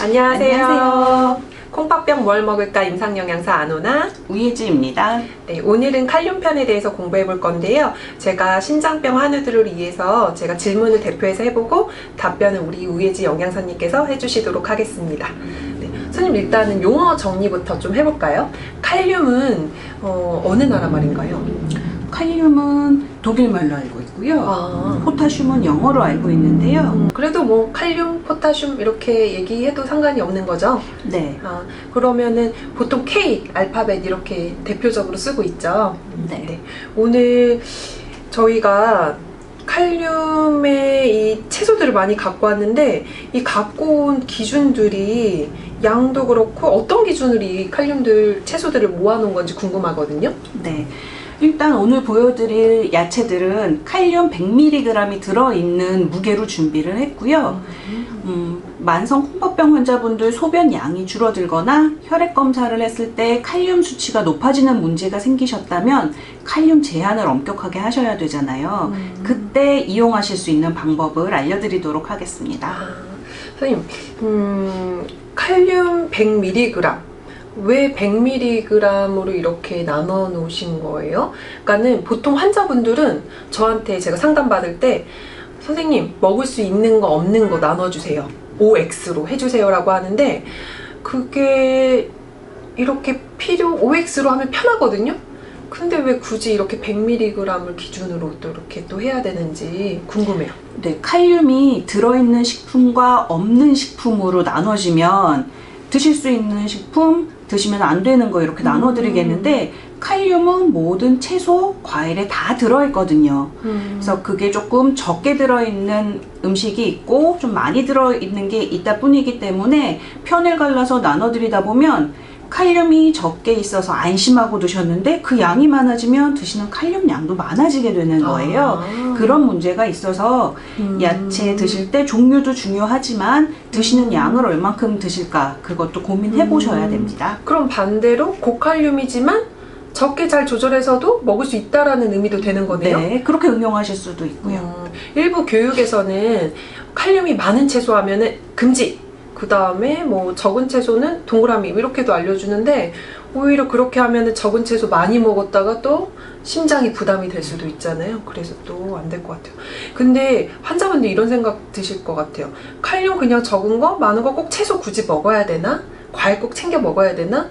안녕하세요. 콩팥병 뭘 먹을까 임상영양사 안오나 우예지입니다. 네, 오늘은 칼륨편에 대해서 공부해 볼 건데요. 제가 신장병 한우들을 위해서 제가 질문을 대표해서 해보고 답변은 우리 우예지 영양사님께서 해주시도록 하겠습니다. 네, 선생님 일단은 용어 정리부터 좀 해볼까요? 칼륨은 어느 나라 말인가요? 칼륨은 독일말로 알고 있고요. 포타슘은 영어로 알고 있는데요. 그래도 뭐 칼륨, 포타슘 이렇게 얘기해도 상관이 없는 거죠? 네. 그러면은 보통 K, 알파벳 이렇게 대표적으로 쓰고 있죠? 네. 오늘 저희가 칼륨의 이 채소들을 많이 갖고 왔는데 이 갖고 온 기준들이 양도 그렇고 어떤 기준으로 이 칼륨들, 채소들을 모아놓은 건지 궁금하거든요? 네. 일단 오늘 보여드릴 야채들은 칼륨 100mg이 들어있는 무게로 준비를 했고요. 만성 콩팥병 환자분들 소변 양이 줄어들거나 혈액 검사를 했을 때 칼륨 수치가 높아지는 문제가 생기셨다면 칼륨 제한을 엄격하게 하셔야 되잖아요. 그때 이용하실 수 있는 방법을 알려드리도록 하겠습니다. 선생님, 칼륨 100mg 왜 100mg으로 이렇게 나눠 놓으신 거예요? 그러니까는 보통 환자분들은 저한테 제가 상담받을 때 선생님 먹을 수 있는 거 없는 거 나눠주세요. OX로 해주세요 라고 하는데 그게 이렇게 OX로 하면 편하거든요? 근데 왜 굳이 이렇게 100mg을 기준으로 또 이렇게 또 해야 되는지 궁금해요. 네, 칼륨이 들어있는 식품과 없는 식품으로 나눠지면 드실 수 있는 식품, 드시면 안 되는 거 이렇게 나눠드리겠는데 칼륨은 모든 채소, 과일에 다 들어있거든요. 그래서 그게 조금 적게 들어있는 음식이 있고 좀 많이 들어있는 게 있다 뿐이기 때문에 편을 갈라서 나눠드리다 보면 칼륨이 적게 있어서 안심하고 드셨는데 그 양이 많아지면 드시는 칼륨 양도 많아지게 되는 거예요. 그런 문제가 있어서 야채 드실 때 종류도 중요하지만 드시는 양을 얼만큼 드실까 그것도 고민해 보셔야 됩니다. 그럼 반대로 고칼륨이지만 적게 잘 조절해서도 먹을 수 있다라는 의미도 되는 거네요? 네, 그렇게 응용하실 수도 있고요. 일부 교육에서는 칼륨이 많은 채소 하면은 금지! 그 다음에 뭐 적은 채소는 동그라미 이렇게도 알려주는데 오히려 그렇게 하면 적은 채소 많이 먹었다가 또 심장이 부담이 될 수도 있잖아요. 그래서 또 안 될 것 같아요. 근데 환자분들 이런 생각 드실 것 같아요. 칼륨 그냥 적은 거 많은 거 꼭 채소 굳이 먹어야 되나? 과일 꼭 챙겨 먹어야 되나?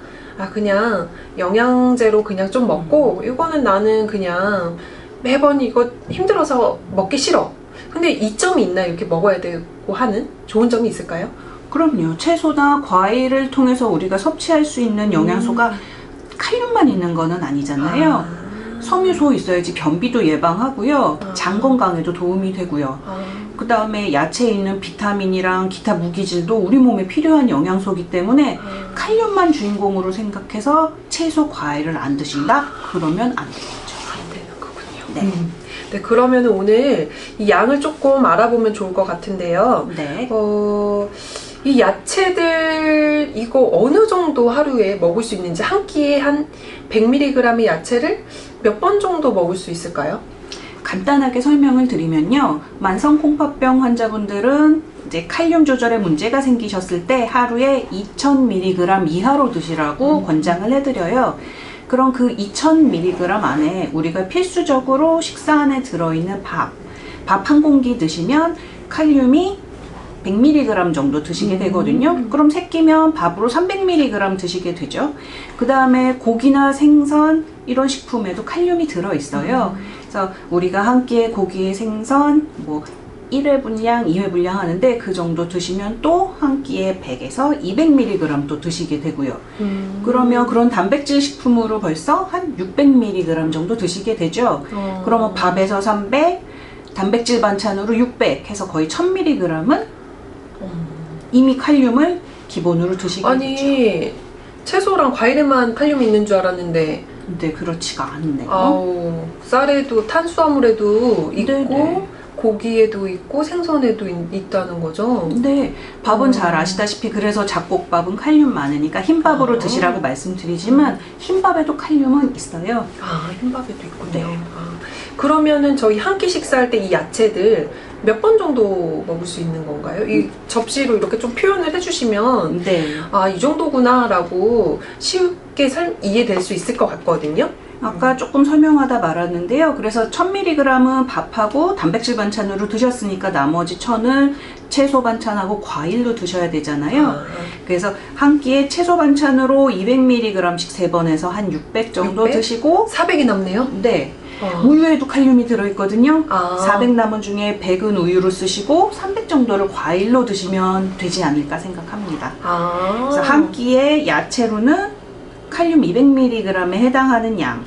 그냥 영양제로 그냥 좀 먹고 이거는 나는 그냥 매번 이거 힘들어서 먹기 싫어. 근데 이점이 있나요? 이렇게 먹어야 되고 하는 좋은 점이 있을까요? 그럼요. 채소나 과일을 통해서 우리가 섭취할 수 있는 영양소가 칼륨만 있는 거는 아니잖아요. 섬유소 있어야지 변비도 예방하고요. 장 건강에도 도움이 되고요. 그 다음에 야채에 있는 비타민이랑 기타 무기질도 우리 몸에 필요한 영양소이기 때문에 칼륨만 주인공으로 생각해서 채소, 과일을 안 드신다? 그러면 안 되겠죠. 안 되는 거군요. 네. 네, 그러면 오늘 이 양을 조금 알아보면 좋을 것 같은데요. 네. 이 야채들 이거 어느 정도 하루에 먹을 수 있는지 한 끼에 한 100mg의 야채를 몇 번 정도 먹을 수 있을까요? 간단하게 설명을 드리면요. 만성 콩팥병 환자분들은 이제 칼륨 조절에 문제가 생기셨을 때 하루에 2000mg 이하로 드시라고 권장을 해드려요. 그럼 그 2000mg 안에 우리가 필수적으로 식사 안에 들어있는 밥 한 공기 드시면 칼륨이 100mg 정도 드시게 되거든요. 그럼 세 끼면 밥으로 300mg 드시게 되죠. 그 다음에 고기나 생선 이런 식품에도 칼륨이 들어있어요. 그래서 우리가 한 끼에 고기, 생선, 뭐 1회 분량, 2회 분량 하는데 그 정도 드시면 또 한 끼에 100에서 200mg 또 드시게 되고요. 그러면 그런 단백질 식품으로 벌써 한 600mg 정도 드시게 되죠. 그러면 밥에서 300, 단백질 반찬으로 600 해서 거의 1000mg은 이미 칼륨을 기본으로 드시게 되죠. 채소랑 과일에만 칼륨이 있는 줄 알았는데 근데 그렇지가 않네요. 쌀에도 탄수화물에도 있고 네네. 고기에도 있고 생선에도 있다는 거죠? 근데 밥은 잘 아시다시피 그래서 잡곡밥은 칼륨 많으니까 흰밥으로 드시라고 말씀드리지만 흰밥에도 칼륨은 있어요. 아, 흰밥에도 있군요. 네. 아, 그러면은 저희 한 끼 식사할 때 이 야채들 몇 번 정도 먹을 수 있는 건가요? 이 접시로 이렇게 좀 표현을 해주시면 네. 아, 이 정도구나 라고 쉽게 이해될 수 있을 것 같거든요. 아까 조금 설명하다 말았는데요. 그래서 1000mg은 밥하고 단백질 반찬으로 드셨으니까 나머지 1000을 채소 반찬하고 과일로 드셔야 되잖아요. 아, 그래서 한 끼에 채소 반찬으로 200mg씩 3번에서 한 600 정도 600? 드시고 400이 남네요. 네. 아. 우유에도 칼륨이 들어있거든요. 아. 400 남은 중에 100은 우유로 쓰시고 300 정도를 과일로 드시면 되지 않을까 생각합니다. 아. 그래서 한 끼에 야채로는 칼륨 200mg에 해당하는 양.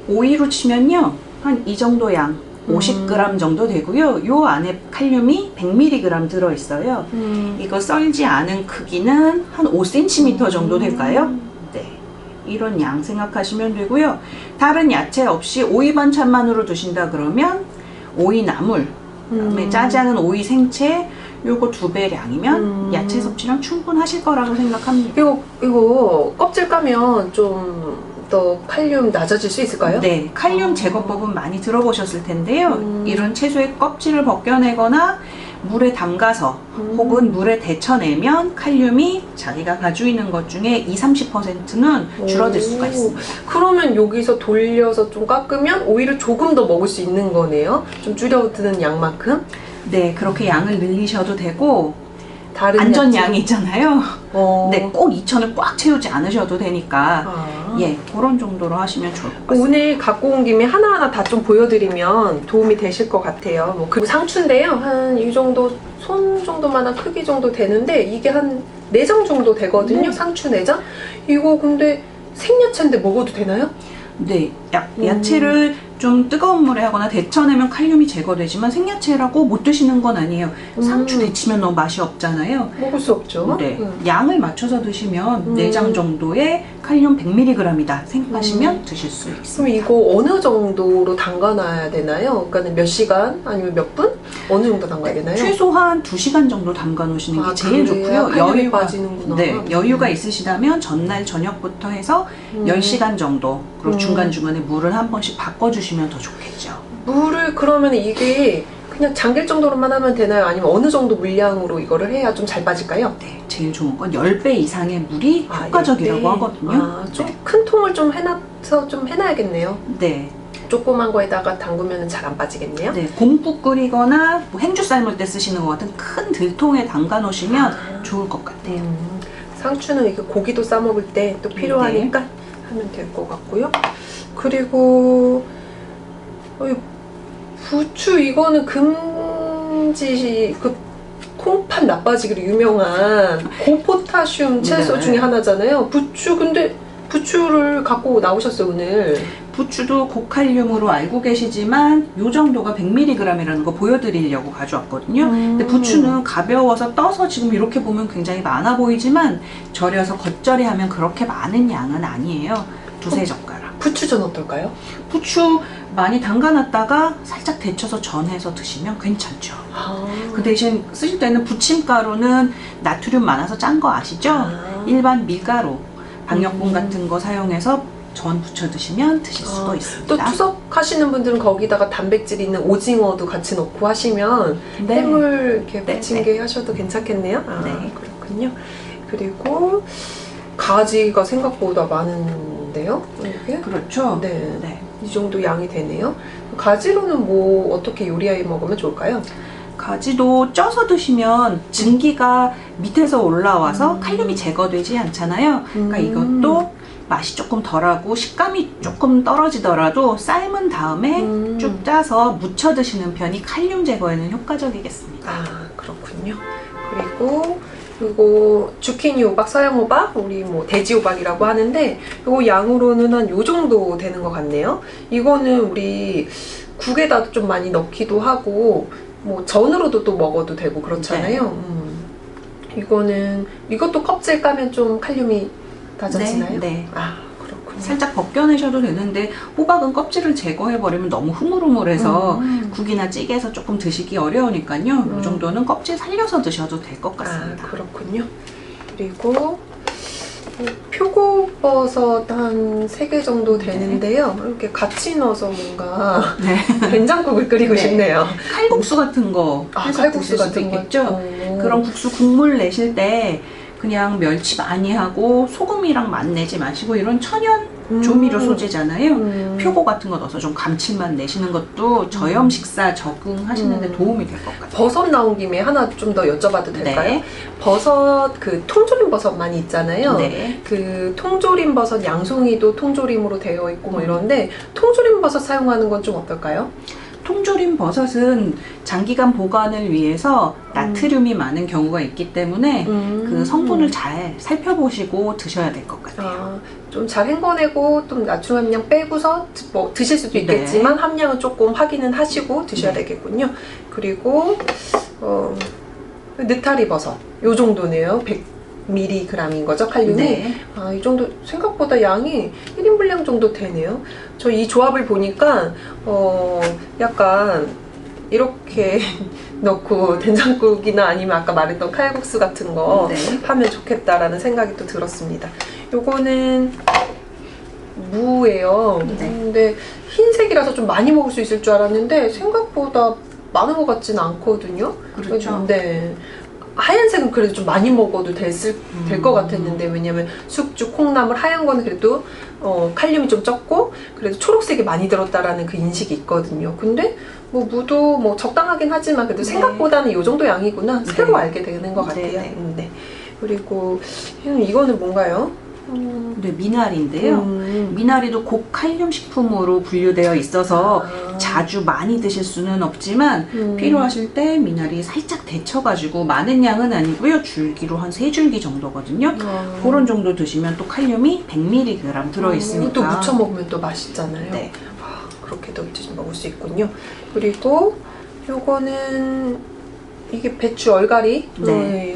오이로 치면요. 한 이 정도 양. 50g 정도 되고요. 요 안에 칼륨이 100mg 들어있어요. 이거 썰지 않은 크기는 한 5cm 정도 될까요? 네. 이런 양 생각하시면 되고요. 다른 야채 없이 오이 반찬만으로 드신다 그러면 오이 나물, 그다음에 짜지 않은 오이 생채, 요거 2배량이면 야채 섭취량 충분하실 거라고 생각합니다. 이거 껍질 까면 좀 더 칼륨 낮아질 수 있을까요? 네, 칼륨 제거법은 많이 들어보셨을 텐데요. 이런 채소의 껍질을 벗겨내거나 물에 담가서 혹은 물에 데쳐내면 칼륨이 자기가 가지고 있는 것 중에 20-30%는 줄어들 수가 있습니다. 그러면 여기서 돌려서 좀 깎으면 오히려 조금 더 먹을 수 있는 거네요? 좀 줄여드는 양만큼? 네, 그렇게 양을 늘리셔도 되고 다른 안전양이 있잖아요. 어. 네, 꼭 2000을 꽉 채우지 않으셔도 되니까 아. 예, 그런 정도로 하시면 좋을 것 같습니다. 오늘 갖고 온 김에 하나하나 다 좀 보여드리면 도움이 되실 것 같아요. 뭐 그리고 상추인데요. 한 이 정도 손 정도만한 크기 정도 되는데 이게 한 4장 정도 되거든요. 상추 4장. 이거 근데 생야채인데 먹어도 되나요? 네, 야채를 좀 뜨거운 물에 하거나 데쳐내면 칼륨이 제거되지만 생야채라고 못 드시는 건 아니에요. 상추 데치면 너무 맛이 없잖아요. 먹을 수 없죠. 네, 양을 맞춰서 드시면 4장 정도의 칼륨 100mg이다 생각하시면 드실 수 있습니다. 그럼 이거 어느 정도로 담가놔야 되나요? 그러니까 몇 시간 아니면 몇 분? 어느 정도 담가야 되나요? 최소한 2시간 정도 담가 놓으시는 게 제일 좋고요. 칼륨이 빠지는구나. 네, 여유가 있으시다면 전날 저녁부터 해서 10시간 정도, 그리고 중간중간에 물을 한 번씩 바꿔주시면 더 좋겠죠. 물을 그러면 이게 그냥 잠길 정도로만 하면 되나요? 아니면 어느 정도 물량으로 이거를 해야 좀 잘 빠질까요? 네, 제일 좋은 건 10배 이상의 물이 효과적이라고 10배? 하거든요. 아, 좀 큰 통을 좀 해놔서 좀 해놔야겠네요. 네. 조그만 거에다가 담그면 잘 안 빠지겠네요. 네, 공국 끓이거나 뭐 행주 삶을 때 쓰시는 것 같은 큰 들통에 담가 놓으시면 좋을 것 같아요. 상추는 이게 고기도 싸 먹을 때 또 필요하니까 하면 될 것 같고요. 그리고 부추 이거는 금지 그 콩팥 나빠지기로 유명한 고포타슘 채소 중에 하나잖아요. 부추 근데 부추를 갖고 나오셨어요 오늘. 부추도 고칼륨으로 알고 계시지만 요 정도가 100mg이라는 거 보여드리려고 가져왔거든요. 근데 부추는 가벼워서 떠서 지금 이렇게 보면 굉장히 많아 보이지만 절여서 겉절이 하면 그렇게 많은 양은 아니에요. 2-3젓가락. 부추전 어떨까요? 부추 많이 담가놨다가 살짝 데쳐서 전해서 드시면 괜찮죠. 그 대신 쓰실 때는 부침가루는 나트륨 많아서 짠 거 아시죠? 일반 밀가루, 박력분 같은 거 사용해서 전 부쳐 드시면 드실 수도 있습니다. 또 추석 하시는 분들은 거기다가 단백질 있는 오징어도 같이 넣고 하시면 네. 해물 이렇게 네, 부침개 하셔도 괜찮겠네요. 아, 네. 그렇군요. 그리고 가지가 생각보다 많은데요? 이게? 그렇죠. 네. 네. 이 정도 양이 되네요. 가지로는 뭐 어떻게 요리해 먹으면 좋을까요? 가지도 쪄서 드시면 증기가 밑에서 올라와서 칼륨이 제거되지 않잖아요. 그러니까 이것도 맛이 조금 덜하고 식감이 조금 떨어지더라도 삶은 다음에 쭉 짜서 무쳐 드시는 편이 칼륨 제거에는 효과적이겠습니다. 아, 그렇군요. 그리고 이거 주키니 호박, 서양 호박, 우리 뭐 돼지 호박이라고 하는데 이거 양으로는 한 요 정도 되는 것 같네요. 이거는 우리 국에다 좀 많이 넣기도 하고 뭐 전으로도 또 먹어도 되고 그렇잖아요. 이것도 껍질 까면 좀 칼륨이 낮아지나요? 네. 아, 그렇군요. 살짝 벗겨내셔도 되는데 호박은 껍질을 제거해버리면 너무 흐물흐물해서 국이나 찌개에서 조금 드시기 어려우니까요. 이 정도는 껍질 살려서 드셔도 될 것 같습니다. 아, 그렇군요. 그리고 표고버섯 한 3개 정도 되는데요. 이렇게 같이 넣어서 뭔가 네. 된장국을 끓이고 네. 싶네요. 칼국수 같은 거 해서 칼국수 드실 수도 같은 거. 있겠죠. 그런 국수 국물 내실 때 그냥 멸치 많이 하고 소금이랑 맛 내지 마시고 이런 천연 조미료 소재잖아요. 표고 같은 거 넣어서 좀 감칠맛 내시는 것도 저염 식사 적응하시는데 도움이 될 것 같아요. 버섯 나온 김에 하나 좀 더 여쭤봐도 될까요? 네. 버섯, 그 통조림 버섯 많이 있잖아요. 네. 그 통조림 버섯 양송이도 통조림으로 되어 있고 뭐 이런데 통조림 버섯 사용하는 건 좀 어떨까요? 통조림 버섯은 장기간 보관을 위해서 나트륨이 많은 경우가 있기 때문에 그 성분을 잘 살펴보시고 드셔야 될 것 같아요. 좀 잘 헹궈내고 좀 나트륨 함량 빼고서 뭐 드실 수도 있겠지만 함량은 조금 확인은 하시고 드셔야 되겠군요. 그리고 느타리 버섯 요 정도네요. 100mg인 거죠, 칼륨이. 네. 이 정도 생각보다 양이 1인 분량 정도 되네요. 저 이 조합을 보니까 약간 이렇게 넣고 된장국이나 아니면 아까 말했던 칼국수 같은 거 하면 좋겠다라는 생각이 또 들었습니다. 요거는 무예요. 근데 흰색이라서 좀 많이 먹을 수 있을 줄 알았는데 생각보다 많은 것 같지는 않거든요. 그렇죠. 네. 하얀색은 그래도 좀 많이 먹어도 될 것 같았는데, 왜냐면 숙주, 콩나물, 하얀 거는 그래도 칼륨이 좀 적고 그래도 초록색이 많이 들었다라는 그 인식이 있거든요. 근데 뭐 무도 뭐 적당하긴 하지만 그래도 생각보다는 이 정도 양이구나 새로 알게 되는 것 같아요. 네. 그리고 이거는 뭔가요? 네, 미나리인데요. 미나리도 고칼륨 식품으로 분류되어 있어서 자주 많이 드실 수는 없지만 필요하실 때 미나리 살짝 데쳐가지고 많은 양은 아니고요. 줄기로 한 3줄기 정도거든요. 그런 정도 드시면 또 칼륨이 100mg 들어있으니까 또 무쳐 먹으면 또 맛있잖아요. 네. 그렇게도 먹을 수 있군요. 그리고 요거는 이게 배추 얼갈이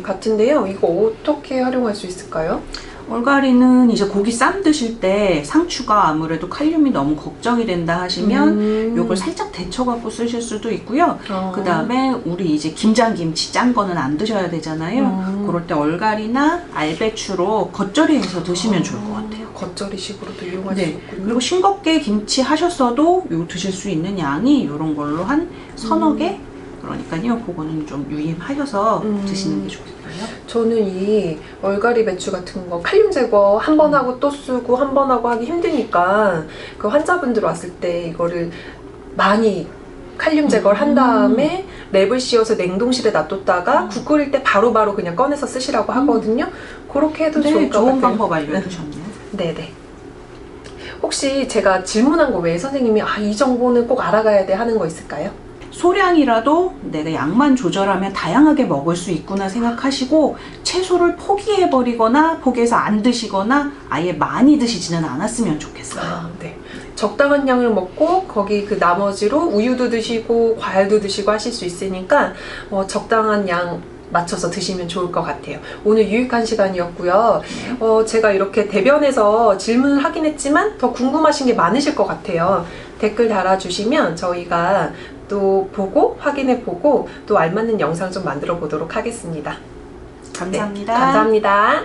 같은데요. 이거 어떻게 활용할 수 있을까요? 얼갈이는 이제 고기 쌈 드실 때 상추가 아무래도 칼륨이 너무 걱정이 된다 하시면 요걸 살짝 데쳐갖고 쓰실 수도 있고요. 그 다음에 우리 이제 김장김치 짠 거는 안 드셔야 되잖아요. 그럴 때 얼갈이나 알배추로 겉절이해서 드시면 좋을 것 같아요. 겉절이식으로도 이용할 수 있군요. 그리고 싱겁게 김치 하셨어도 요 드실 수 있는 양이 요런 걸로 한 서너 개? 그러니까요. 그거는 좀 유의하셔서 드시는 게 좋겠고요. 저는 이 얼갈이 배추 같은 거 칼륨 제거 한 번 하고 또 쓰고 한 번 하고 하기 힘드니까 그 환자분들 왔을 때 이거를 많이 칼륨 제거를 한 다음에 랩을 씌워서 냉동실에 놔뒀다가 국 끓일 때 바로바로 그냥 꺼내서 쓰시라고 하거든요. 그렇게 해도 좋을 것 같아요. 좋은 방법 알려주셨네요. 네네. 혹시 제가 질문한 거 외에 선생님이 이 정보는 꼭 알아가야 돼 하는 거 있을까요? 소량이라도 내가 양만 조절하면 다양하게 먹을 수 있구나 생각하시고 채소를 포기해버리거나 포기해서 안 드시거나 아예 많이 드시지는 않았으면 좋겠어요. 네. 적당한 양을 먹고 거기 그 나머지로 우유도 드시고 과일도 드시고 하실 수 있으니까 적당한 양 맞춰서 드시면 좋을 것 같아요. 오늘 유익한 시간이었고요. 제가 이렇게 대변에서 질문을 하긴 했지만 더 궁금하신 게 많으실 것 같아요. 댓글 달아주시면 저희가 또 보고 확인해 보고 또 알맞는 영상 좀 만들어 보도록 하겠습니다. 감사합니다. 네, 감사합니다.